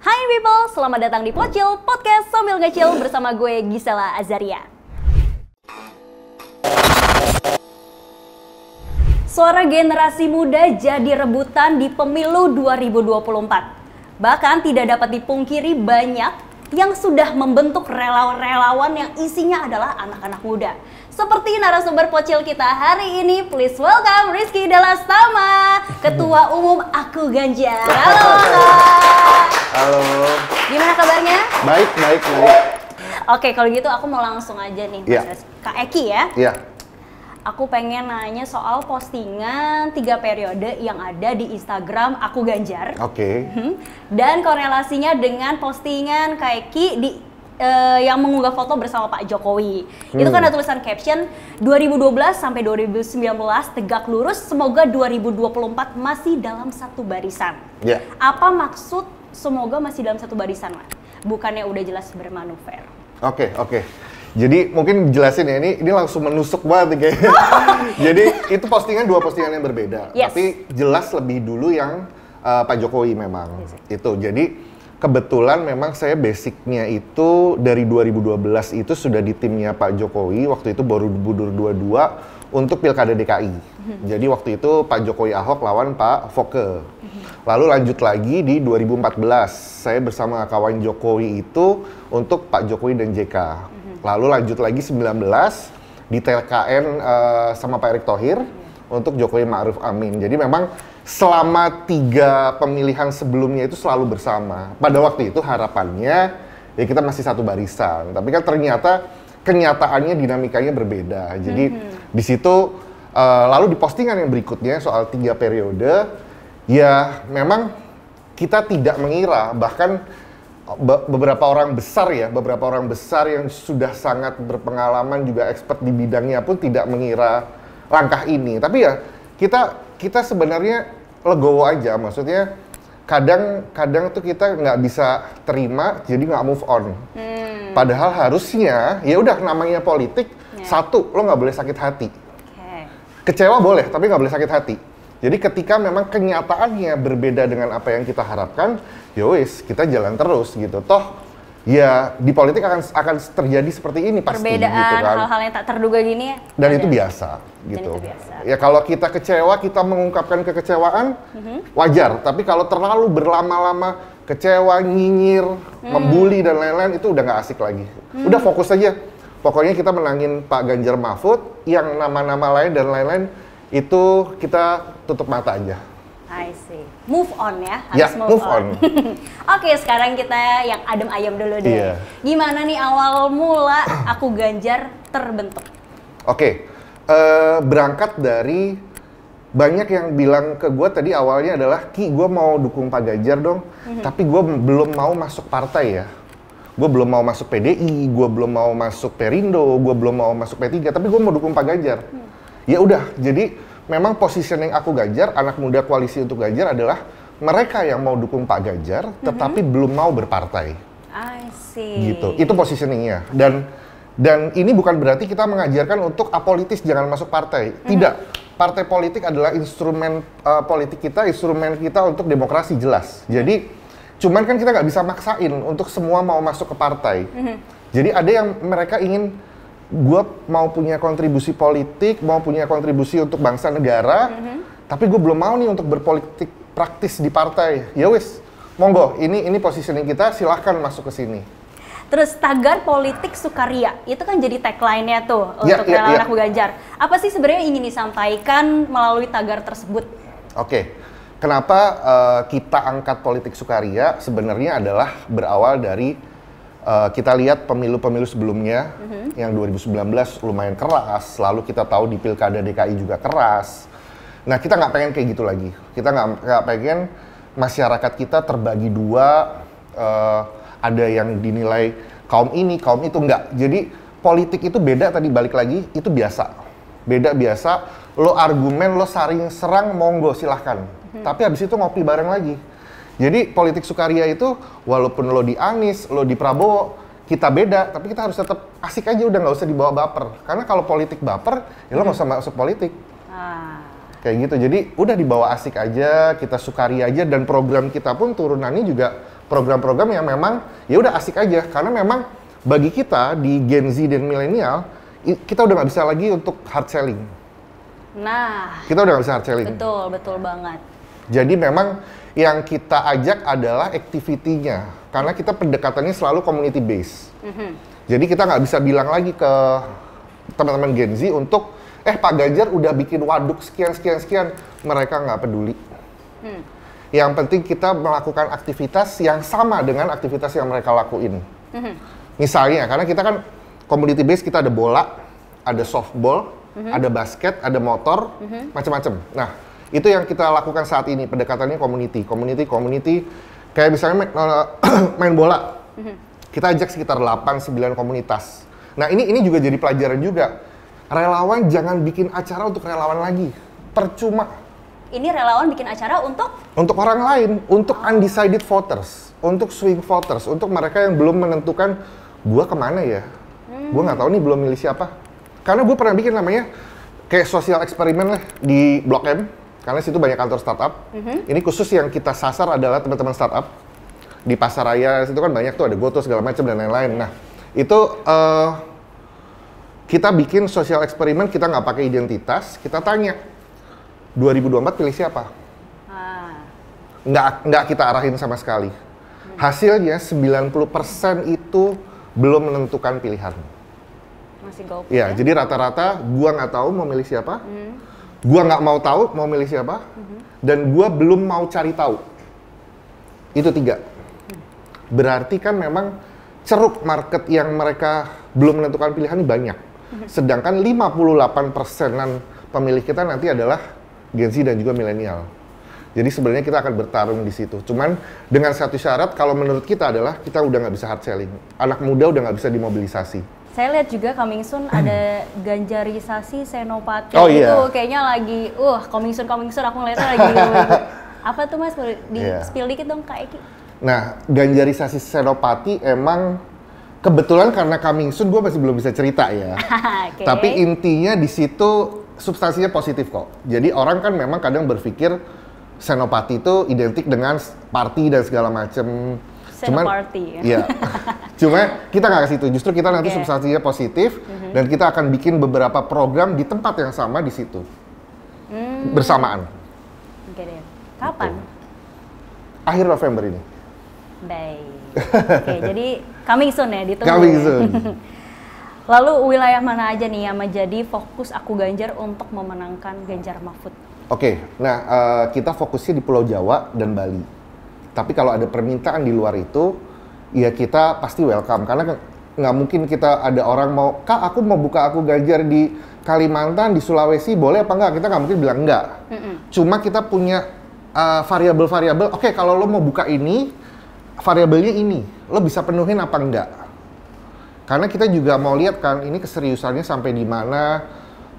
Hai people, selamat datang di Pocil, podcast sambil ngecil bersama gue Gisela Azaria. Suara generasi muda jadi rebutan di pemilu 2024. Bahkan tidak dapat dipungkiri banyak yang sudah membentuk relawan-relawan yang isinya adalah anak-anak muda. Seperti narasumber Pocil kita hari ini, please welcome Rizky Delastama, Ketua Umum Aku Ganjar. Halo Kak. Halo. Gimana kabarnya? Baik. Oke, kalau gitu aku mau langsung aja nih, Mas Kak Eki ya. Iya. Aku pengen nanya soal postingan 3 periode yang ada di Instagram Aku Ganjar. Oke. Dan korelasinya dengan postingan Kak Eki di yang mengunggah foto bersama Pak Jokowi. Itu kan ada tulisan caption 2012 sampai 2019 tegak lurus, semoga 2024 masih dalam satu barisan. Iya. Apa maksud semoga masih dalam satu barisan, Mas? Bukannya udah jelas bermanuver. Oke. Jadi mungkin jelasin ya, ini langsung menusuk banget nih kayaknya. Jadi itu dua postingan yang berbeda. Yes. Tapi jelas lebih dulu yang Pak Jokowi memang. Yes. Itu. Jadi kebetulan memang saya basicnya itu dari 2012 itu sudah di timnya Pak Jokowi, waktu itu baru Borobudur 22 untuk Pilkada DKI. Jadi waktu itu Pak Jokowi Ahok lawan Pak Foke. Lalu lanjut lagi di 2014, saya bersama kawan Jokowi itu untuk Pak Jokowi dan JK. Lalu lanjut lagi 19 di TKN sama Pak Erick Thohir untuk Jokowi Ma'ruf Amin. Jadi memang selama 3 pemilihan sebelumnya itu selalu bersama. Pada waktu itu harapannya ya kita masih satu barisan. Tapi kan ternyata kenyataannya dinamikanya berbeda. Jadi di situ lalu di postingan yang berikutnya soal 3 periode, ya memang kita tidak mengira, bahkan beberapa orang besar yang sudah sangat berpengalaman juga expert di bidangnya pun tidak mengira langkah ini. Tapi ya kita sebenarnya legowo aja, maksudnya kadang tuh kita nggak bisa terima, jadi nggak move on. Padahal harusnya ya udah, namanya politik, satu, lo nggak boleh sakit hati. Kecewa boleh, tapi nggak boleh sakit hati. Jadi ketika memang kenyataannya berbeda dengan apa yang kita harapkan, ya wis, kita jalan terus gitu. Toh ya di politik akan terjadi seperti ini pasti. Perbedaan, gitu kan. hal-hal yang tak terduga gini. Dan itu biasa gitu. Ya kalau kita kecewa, kita mengungkapkan kekecewaan, wajar. Tapi kalau terlalu berlama-lama kecewa, nyinyir, membuli dan lain-lain, itu udah nggak asik lagi. Udah fokus aja. Pokoknya kita menangin Pak Ganjar Mahfud, yang nama-nama lain dan lain-lain itu kita tutup mata aja. I see. Move on ya, harus Ya, move on. Oke, sekarang kita yang adem ayam dulu deh. Iya. Gimana nih awal mula Aku Ganjar terbentuk? Oke, berangkat dari banyak yang bilang ke gue tadi awalnya adalah, Ki, gue mau dukung Pak Ganjar dong, tapi gue belum mau masuk partai ya. Gue belum mau masuk PDI, gue belum mau masuk Perindo, gue belum mau masuk P3, tapi gue mau dukung Pak Ganjar. Ya udah, jadi memang positioning Aku Ganjar, anak muda koalisi untuk Ganjar adalah mereka yang mau dukung Pak Ganjar, tetapi belum mau berpartai. I see. Gitu, itu positioningnya. Dan ini bukan berarti kita mengajarkan untuk apolitis jangan masuk partai. Tidak, partai politik adalah instrumen politik kita, instrumen kita untuk demokrasi, jelas. Jadi, cuman kan kita nggak bisa maksain untuk semua mau masuk ke partai. Jadi ada yang mereka ingin, gue mau punya kontribusi politik, mau punya kontribusi untuk bangsa negara, tapi gue belum mau nih untuk berpolitik praktis di partai. Ya wis, monggo, ini positioning kita, silahkan masuk ke sini. Terus tagar politik sukaria, itu kan jadi tagline-nya tuh untuk relawan Aku Ganjar. Apa sih sebenarnya ingin disampaikan melalui tagar tersebut? Oke, kenapa kita angkat politik sukaria sebenarnya adalah berawal dari kita lihat pemilu-pemilu sebelumnya, yang 2019 lumayan keras, lalu kita tahu di Pilkada DKI juga keras. Nah, kita nggak pengen kayak gitu lagi. Kita nggak pengen masyarakat kita terbagi dua, ada yang dinilai kaum ini, kaum itu, nggak. Jadi politik itu beda, tadi balik lagi, itu biasa. Beda biasa, lo argumen, lo saring serang, monggo silahkan. Tapi habis itu ngopi bareng lagi. Jadi politik sukaria itu walaupun lo di Anies, lo di Prabowo, kita beda, tapi kita harus tetap asik aja, udah nggak usah dibawa baper. Karena kalau politik baper, ya lo nggak usah masuk politik. Kayak gitu, jadi udah dibawa asik aja, kita sukaria aja, dan program kita pun turunannya juga program-program yang memang ya udah asik aja, karena memang bagi kita di Gen Z dan milenial kita udah nggak bisa lagi untuk hard selling. Nah, Kita udah nggak bisa hard selling. betul, betul banget. Jadi memang yang kita ajak adalah activity-nya, karena kita pendekatannya selalu community based. Jadi kita nggak bisa bilang lagi ke teman-teman Gen Z untuk Pak Ganjar udah bikin waduk sekian, mereka nggak peduli. Yang penting kita melakukan aktivitas yang sama dengan aktivitas yang mereka lakuin. Misalnya, karena kita kan community base, kita ada bola, ada softball, ada basket, ada motor, macam-macam. Nah, itu yang kita lakukan saat ini, pendekatannya community. Kayak misalnya main bola, kita ajak sekitar 8-9 komunitas. Nah, ini juga jadi pelajaran juga. Relawan jangan bikin acara untuk relawan lagi, percuma. Ini relawan bikin acara untuk orang lain, untuk undecided voters, untuk swing voters, untuk mereka yang belum menentukan gua kemana ya, gua nggak tahu nih belum milih siapa. Karena gue pernah bikin namanya kayak sosial eksperimen lah di Blok M, karena situ banyak kantor startup. Ini khusus yang kita sasar adalah teman-teman startup di Pasaraya, situ kan banyak tuh, ada Goto segala macam dan lain-lain. Nah itu kita bikin sosial eksperimen, kita nggak pakai identitas, kita tanya 2024 pilih siapa? Nggak kita arahin sama sekali. Hasilnya 90% itu belum menentukan pilihan. masih golput Ya, jadi rata-rata gua nggak tahu mau milih siapa, gua nggak mau tahu mau milih siapa, dan gua belum mau cari tahu. Itu 3. Berarti kan memang ceruk market yang mereka belum menentukan pilihan ini banyak. Sedangkan 58%-an pemilih kita nanti adalah Gen Z dan juga milenial. Jadi sebenarnya kita akan bertarung di situ. Cuman dengan satu syarat, kalau menurut kita adalah kita udah nggak bisa hard selling. Anak muda udah nggak bisa dimobilisasi. Saya lihat juga coming soon ada ganjarisasi senopati. Oh, itu iya. kayaknya lagi, coming soon aku ngeliatnya lagi. Apa tuh Mas? Boleh di spill dikit dong Kak Eki. Nah, ganjarisasi senopati emang kebetulan karena coming soon gue masih belum bisa cerita ya. Okay. Tapi intinya di situ substansinya positif kok. Jadi orang kan memang kadang berpikir senopati itu identik dengan party dan segala macem. Senoparty. Iya. Cuma kita nggak ke situ. Justru kita nanti substansinya positif dan kita akan bikin beberapa program di tempat yang sama di situ. Bersamaan. Oke deh. Kapan? Akhir November ini. Baik. Oke, jadi coming soon ya, ditunggu. Coming ya. soon. Lalu wilayah mana aja nih yang menjadi fokus Aku Ganjar untuk memenangkan Ganjar Mahfud? Oke, nah kita fokusnya di Pulau Jawa dan Bali. Tapi kalau ada permintaan di luar itu, ya kita pasti welcome. Karena nggak mungkin kita ada orang mau, Kak aku mau buka Aku Ganjar di Kalimantan, di Sulawesi, boleh apa enggak? Kita nggak mungkin bilang enggak. Cuma kita punya variabel-variabel, oke kalau lo mau buka ini, variabelnya ini, lo bisa penuhin apa enggak? Karena kita juga mau lihat kan, ini keseriusannya sampai di mana,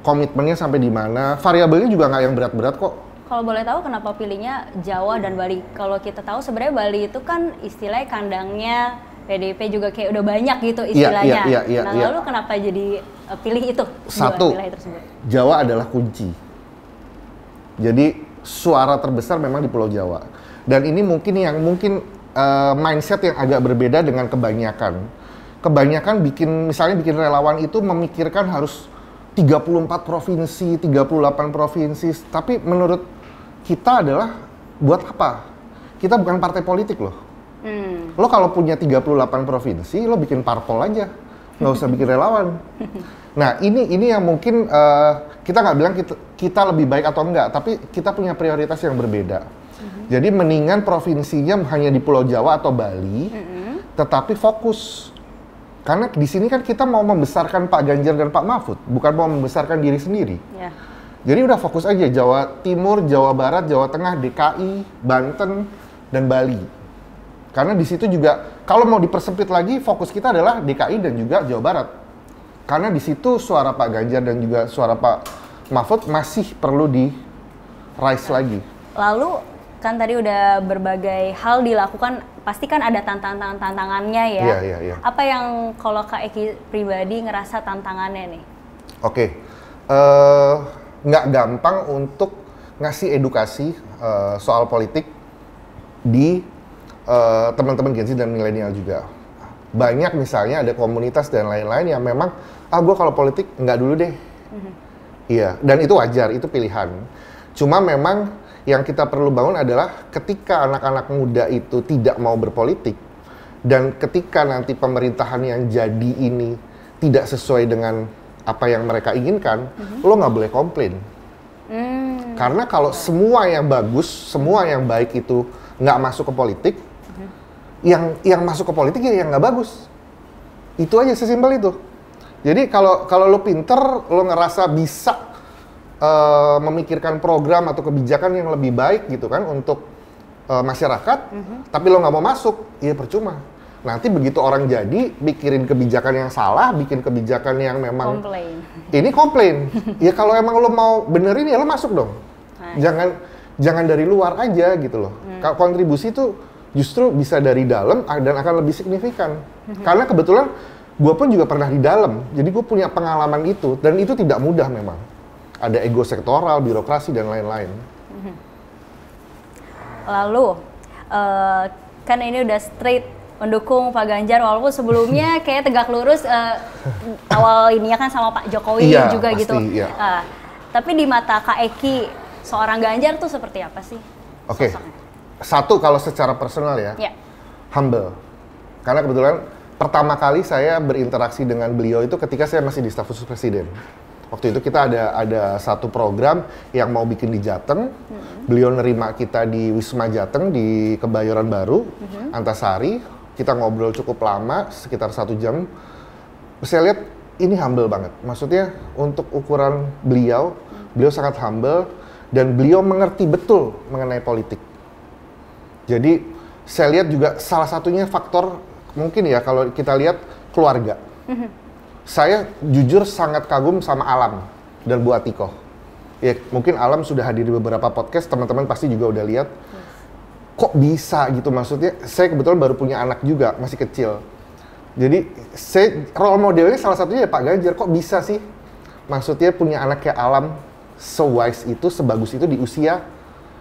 komitmennya sampai di mana, variabelnya juga nggak yang berat-berat kok. Kalau boleh tahu kenapa pilihnya Jawa dan Bali? Kalau kita tahu sebenarnya Bali itu kan istilahnya kandangnya PDIP juga kayak udah banyak gitu istilahnya. Nah lalu kenapa jadi pilih itu? Satu, wilayah tersebut? Jawa adalah kunci. Jadi suara terbesar memang di Pulau Jawa. Dan ini mungkin mindset yang agak berbeda dengan kebanyakan. Kebanyakan misalnya bikin relawan itu memikirkan harus 34 provinsi, 38 provinsi. Tapi menurut kita adalah buat apa? Kita bukan partai politik loh. Lo kalau punya 38 provinsi, lo bikin parpol aja. Nggak usah bikin relawan. Nah ini yang mungkin kita nggak bilang kita lebih baik atau enggak, tapi kita punya prioritas yang berbeda. Jadi mendingan provinsinya hanya di Pulau Jawa atau Bali, tetapi fokus. Karena di sini kan kita mau membesarkan Pak Ganjar dan Pak Mahfud, bukan mau membesarkan diri sendiri. Yeah. Jadi udah fokus aja Jawa Timur, Jawa Barat, Jawa Tengah, DKI, Banten, dan Bali. Karena di situ juga kalau mau dipersempit lagi, fokus kita adalah DKI dan juga Jawa Barat. Karena di situ suara Pak Ganjar dan juga suara Pak Mahfud masih perlu di rise lagi. Lalu kan tadi udah berbagai hal dilakukan, pasti kan ada tantangannya ya. Iya. Apa yang kalau Kak Eki pribadi ngerasa tantangannya nih? Oke, nggak gampang untuk ngasih edukasi soal politik di teman-teman Gen Z dan milenial juga. Banyak misalnya ada komunitas dan lain-lain yang memang, gue kalau politik nggak dulu deh. Iya, dan itu wajar, itu pilihan. Cuma memang yang kita perlu bangun adalah ketika anak-anak muda itu tidak mau berpolitik, dan ketika nanti pemerintahan yang jadi ini tidak sesuai dengan apa yang mereka inginkan, lo nggak boleh komplain. Karena kalau semua yang bagus, semua yang baik itu nggak masuk ke politik, yang masuk ke politik ya yang nggak bagus. Itu aja, sesimpel itu. Jadi kalau lo pinter, lo ngerasa bisa memikirkan program atau kebijakan yang lebih baik gitu kan untuk masyarakat, tapi lo nggak mau masuk, ya percuma. Nanti begitu orang jadi, mikirin kebijakan yang salah, bikin kebijakan yang memang ini komplain. Ya kalau emang lo mau benerin ya lo masuk dong. Jangan dari luar aja gitu loh. Kontribusi itu justru bisa dari dalam dan akan lebih signifikan. Karena kebetulan gue pun juga pernah di dalam, jadi gue punya pengalaman itu, dan itu tidak mudah memang. Ada ego sektoral, birokrasi, dan lain-lain. Lalu, kan ini udah straight mendukung Pak Ganjar, walaupun sebelumnya kayak tegak lurus, awal ininya kan sama Pak Jokowi juga pasti, gitu. Iya. Tapi di mata Kak Eki, seorang Ganjar tuh seperti apa sih? Oke. Satu, kalau secara personal ya, humble. Karena kebetulan pertama kali saya berinteraksi dengan beliau itu ketika saya masih di staf khusus presiden. Waktu itu kita ada satu program yang mau bikin di Jateng. Beliau nerima kita di Wisma Jateng di Kebayoran Baru, Antasari. Kita ngobrol cukup lama, sekitar 1 jam. Saya lihat ini humble banget. Maksudnya untuk ukuran beliau sangat humble dan beliau mengerti betul mengenai politik. Jadi saya lihat juga salah satunya faktor mungkin ya kalau kita lihat keluarga. Saya jujur sangat kagum sama Alam dan Bu Atikoh. Ya mungkin Alam sudah hadir di beberapa podcast, teman-teman pasti juga udah lihat. Kok bisa gitu, maksudnya saya kebetulan baru punya anak juga, masih kecil. Jadi saya role modelnya salah satunya ya Pak Ganjar. Kok bisa sih? Maksudnya punya anak kayak Alam, se-wise itu, sebagus itu di usia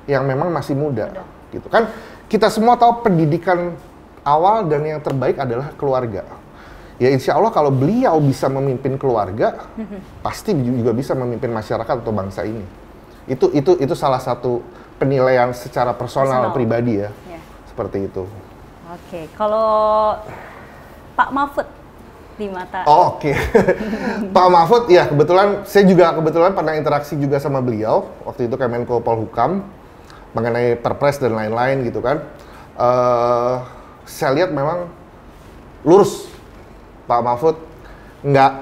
yang memang masih muda. Gitu kan. Kita semua tahu pendidikan awal dan yang terbaik adalah keluarga. Ya insya Allah kalau beliau bisa memimpin keluarga, pasti juga bisa memimpin masyarakat atau bangsa ini. Itu salah satu penilaian secara personal. Pribadi ya. Seperti itu. Oke, kalau Pak Mahfud di mata. Oke. Pak Mahfud ya saya juga kebetulan pernah interaksi juga sama beliau waktu itu Kemenko Polhukam mengenai Perpres dan lain-lain gitu kan. Saya lihat memang lurus Pak Mahfud, nggak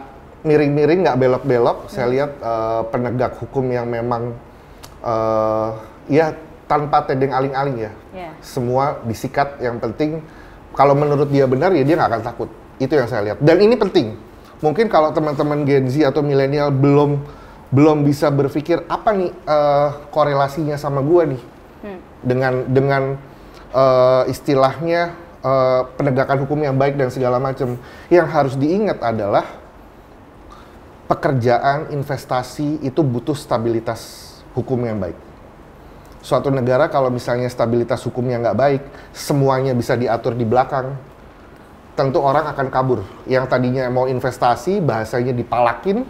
miring-miring, nggak belok-belok. Saya lihat penegak hukum yang memang ya tanpa tedeng aling-aling ya. Semua disikat, yang penting kalau menurut dia benar ya dia nggak akan takut. Itu yang saya lihat. Dan ini penting. Mungkin kalau teman-teman Gen Z atau milenial belum bisa berpikir apa nih korelasinya sama gua nih dengan istilahnya penegakan hukum yang baik dan segala macam. Yang harus diingat adalah pekerjaan, investasi itu butuh stabilitas hukum yang baik. Suatu negara kalau misalnya stabilitas hukumnya nggak baik, semuanya bisa diatur di belakang, tentu orang akan kabur. Yang tadinya mau investasi, bahasanya dipalakin,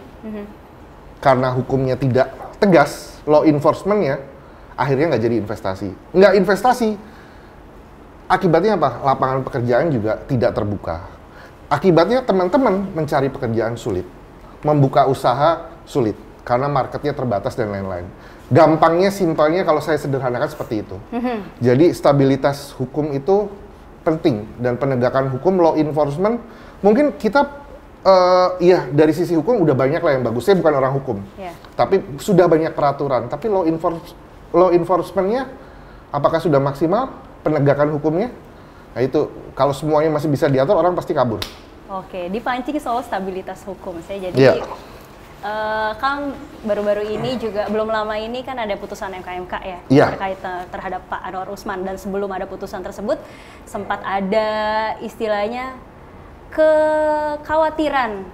karena hukumnya tidak tegas, law enforcement-nya, akhirnya nggak jadi investasi. Nggak investasi, akibatnya apa? Lapangan pekerjaan juga tidak terbuka. Akibatnya teman-teman mencari pekerjaan sulit, membuka usaha sulit, karena marketnya terbatas dan lain-lain. Gampangnya, simpelnya kalau saya sederhanakan seperti itu. Jadi stabilitas hukum itu penting, dan penegakan hukum, law enforcement, mungkin kita ya dari sisi hukum udah banyak lah yang bagus. Saya bukan orang hukum, tapi sudah banyak peraturan. Tapi law enforcement-nya apakah sudah maksimal penegakan hukumnya? Nah itu kalau semuanya masih bisa diatur, orang pasti kabur. Oke, dipancing soal stabilitas hukum. Saya jadi kan baru-baru ini juga, belum lama ini kan ada putusan MK ya, terkait terhadap Pak Anwar Usman, dan sebelum ada putusan tersebut sempat ada istilahnya kekhawatiran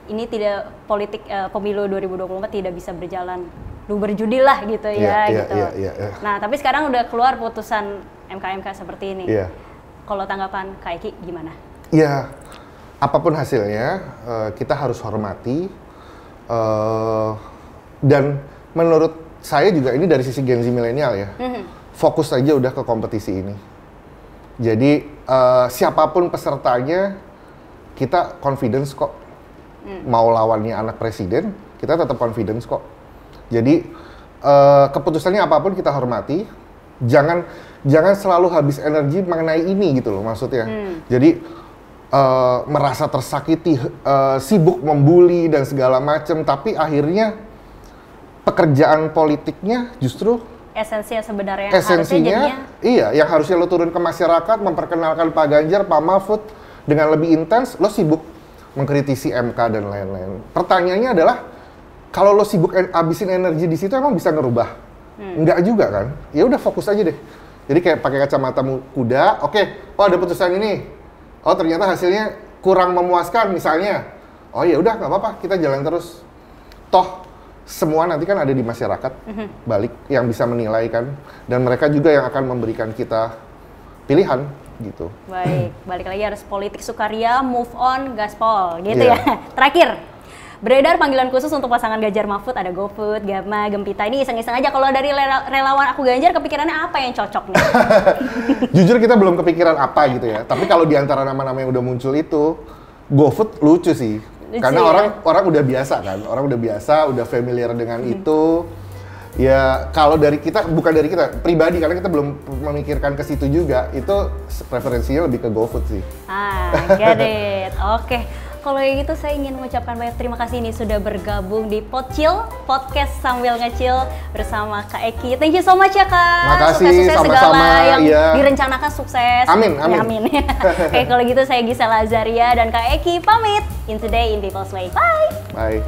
ini tidak politik pemilu 2024 tidak bisa berjalan berjudi lah gitu ya. Nah tapi sekarang udah keluar putusan MK-MK seperti ini. Iya. Kalau tanggapan Kak Eki gimana? Ya, apapun hasilnya kita harus hormati dan menurut saya juga ini dari sisi Gen Z milenial ya, fokus aja udah ke kompetisi ini. Jadi siapapun pesertanya kita confidence kok. Mau lawannya anak presiden, kita tetap confidence kok. Jadi keputusannya apapun kita hormati. Jangan selalu habis energi mengenai ini gitu loh maksudnya. Jadi merasa tersakiti, sibuk membuli dan segala macam, tapi akhirnya pekerjaan politiknya justru Esensinya sebenarnya esensinya iya, yang harusnya lo turun ke masyarakat memperkenalkan Pak Ganjar, Pak Mahfud dengan lebih intens, lo sibuk mengkritisi MK dan lain-lain. Pertanyaannya adalah kalau lo sibuk habisin energi di situ emang bisa ngerubah? Enggak juga kan? Ya udah fokus aja deh. Jadi kayak pakai kacamata kuda, oke, oh ada putusan ini. Oh ternyata hasilnya kurang memuaskan misalnya. Oh ya udah nggak apa-apa, kita jalan terus. Toh semua nanti kan ada di masyarakat balik yang bisa menilai kan, dan mereka juga yang akan memberikan kita pilihan gitu. Baik, balik lagi harus politik sukaria, move on, gaspol gitu ya. Terakhir, beredar panggilan khusus untuk pasangan Ganjar Mahfud, ada GoFood, Gama, Gempita. Ini iseng-iseng aja, kalau dari relawan Aku Ganjar kepikirannya apa yang cocok nih? Jujur kita belum kepikiran apa gitu ya, tapi kalau di antara nama-nama yang udah muncul itu, GoFood lucu sih. Karena orang udah biasa kan, orang udah biasa, udah familiar dengan itu. Ya kalau dari kita, bukan dari kita pribadi, karena kita belum memikirkan ke situ juga, itu preferensinya lebih ke GoFood sih. Get it. Oke. Kalau kayak gitu saya ingin mengucapkan banyak terima kasih ini sudah bergabung di Podcil, podcast sambil ngecil bersama Kak Eki. Thank you so much ya Kak. Makasih, sukses sama-sama. Segala yang ya. direncanakan sukses. Amin, amin. Ya, amin. Oke, kalau gitu saya Gisela Azaria dan Kak Eki pamit. In Today in People's Way. Bye. Bye.